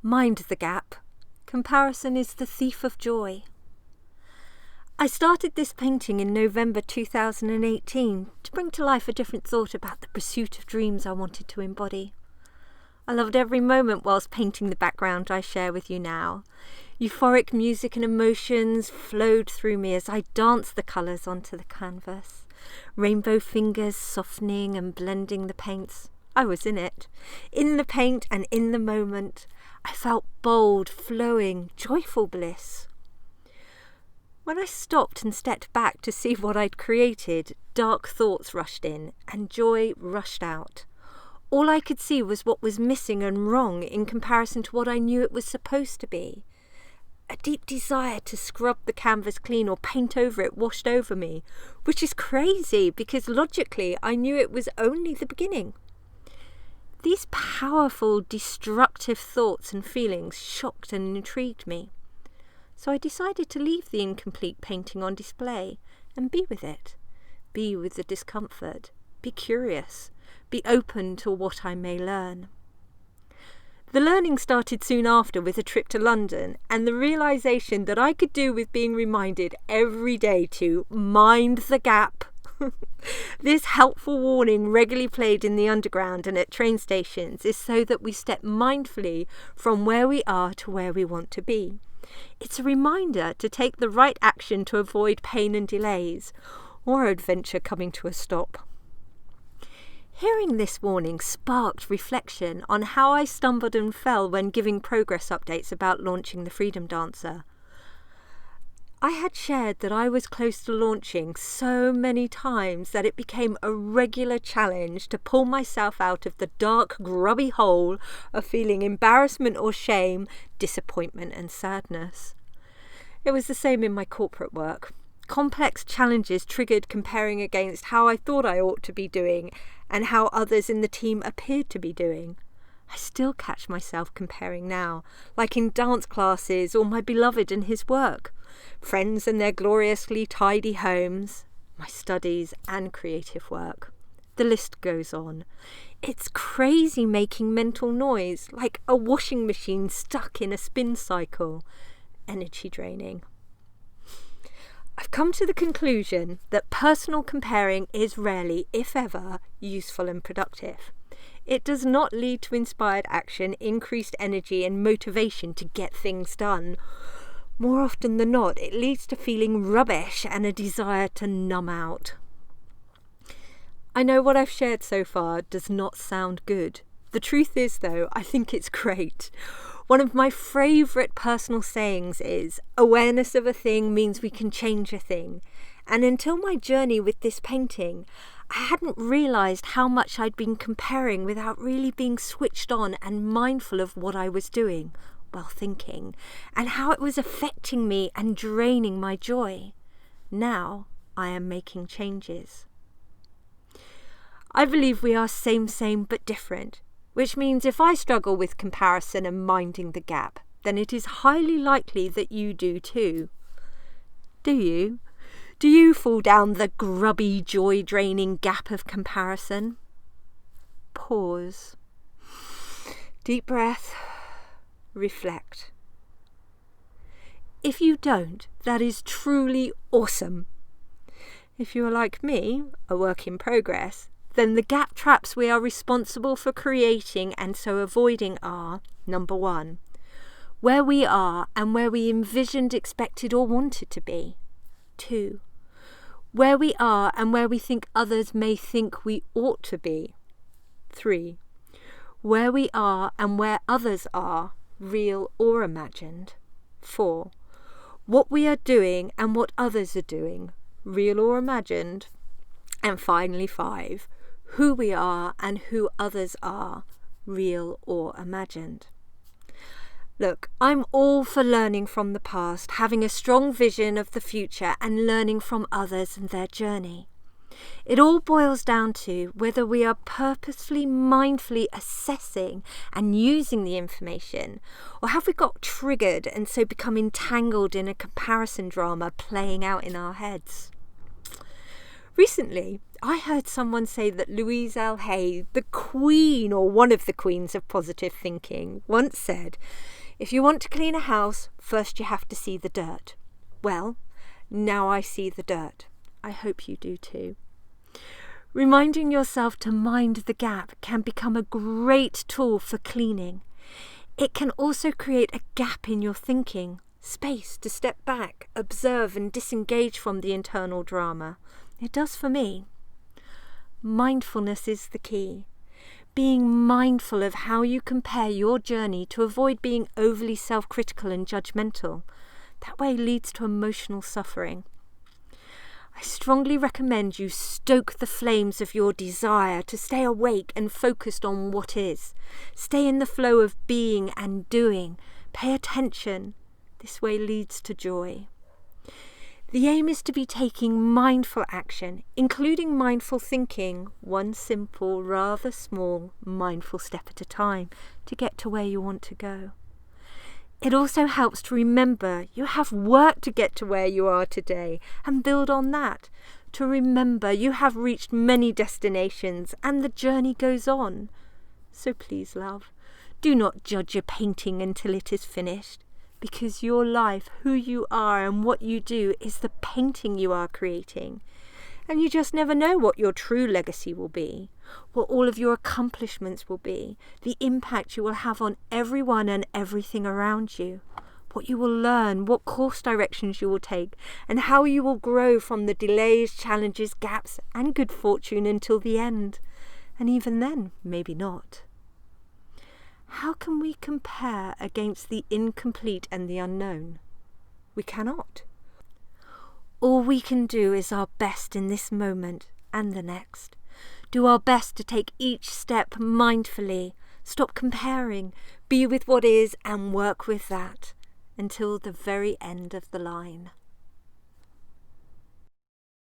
Mind the gap. Comparison is the thief of joy. I started this painting in November 2018 to bring to life a different thought about the pursuit of dreams I wanted to embody. I loved every moment whilst painting the background I share with you now. Euphoric music and emotions flowed through me as I danced the colours onto the canvas. Rainbow fingers softening and blending the paints. I was in it, in the paint and in the moment. I felt bold, flowing, joyful bliss. When I stopped and stepped back to see what I'd created, dark thoughts rushed in and joy rushed out. All I could see was what was missing and wrong in comparison to what I knew it was supposed to be. A deep desire to scrub the canvas clean or paint over it washed over me, which is crazy because logically I knew it was only the beginning. These powerful, destructive thoughts and feelings shocked and intrigued me. So I decided to leave the incomplete painting on display and be with it. Be with the discomfort. Be curious. Be open to what I may learn. The learning started soon after with a trip to London and the realisation that I could do with being reminded every day to mind the gap. This helpful warning regularly played in the underground and at train stations is so that we step mindfully from where we are to where we want to be. It's a reminder to take the right action to avoid pain and delays, or adventure coming to a stop. Hearing this warning sparked reflection on how I stumbled and fell when giving progress updates about launching the Freedom Dancer. I had shared that I was close to launching so many times that it became a regular challenge to pull myself out of the dark, grubby hole of feeling embarrassment or shame, disappointment and sadness. It was the same in my corporate work. Complex challenges triggered comparing against how I thought I ought to be doing and how others in the team appeared to be doing. I still catch myself comparing now, like in dance classes or my beloved and his work, friends and their gloriously tidy homes, my studies and creative work. The list goes on. It's crazy making mental noise, like a washing machine stuck in a spin cycle. Energy draining. I've come to the conclusion that personal comparing is rarely, if ever, useful and productive. It does not lead to inspired action, increased energy and motivation to get things done. More often than not, it leads to feeling rubbish and a desire to numb out. I know what I've shared so far does not sound good. The truth is, though, I think it's great. One of my favourite personal sayings is, awareness of a thing means we can change a thing. And until my journey with this painting, I hadn't realised how much I'd been comparing without really being switched on and mindful of what I was doing while thinking, and how it was affecting me and draining my joy. Now I am making changes. I believe we are same but different, which means if I struggle with comparison and minding the gap, then it is highly likely that you do too. Do you? Do you fall down the grubby, joy-draining gap of comparison? Pause. Deep breath. Reflect. If you don't, that is truly awesome. If you are like me, a work in progress, then the gap traps we are responsible for creating and so avoiding are, number 1, where we are and where we envisioned, expected or wanted to be. 2, where we are and where we think others may think we ought to be. 3, where we are and where others are, real or imagined. 4, what we are doing and what others are doing, real or imagined. And finally 5, who we are and who others are, real or imagined. Look, I'm all for learning from the past, having a strong vision of the future and learning from others and their journey. It all boils down to whether we are purposefully, mindfully assessing and using the information, or have we got triggered and so become entangled in a comparison drama playing out in our heads. Recently, I heard someone say that Louise L. Hay, the queen or one of the queens of positive thinking, once said, If you want to clean a house, first you have to see the dirt. Well, now I see the dirt. I hope you do too. Reminding yourself to mind the gap can become a great tool for cleaning. It can also create a gap in your thinking, space to step back, observe and disengage from the internal drama. It does for me. Mindfulness is the key. Being mindful of how you compare your journey to avoid being overly self-critical and judgmental. That way leads to emotional suffering. I strongly recommend you stoke the flames of your desire to stay awake and focused on what is. Stay in the flow of being and doing. Pay attention. This way leads to joy. The aim is to be taking mindful action, including mindful thinking, one simple, rather small, mindful step at a time to get to where you want to go. It also helps to remember you have work to get to where you are today and build on that. To remember you have reached many destinations and the journey goes on. So please, love, do not judge your painting until it is finished, because your life, who you are and what you do is the painting you are creating. And you just never know what your true legacy will be, what all of your accomplishments will be, the impact you will have on everyone and everything around you, what you will learn, what course directions you will take, and how you will grow from the delays, challenges, gaps, and good fortune until the end. And even then, maybe not. How can we compare against the incomplete and the unknown? We cannot. All we can do is our best in this moment and the next. Do our best to take each step mindfully. Stop comparing. Be with what is and work with that until the very end of the line.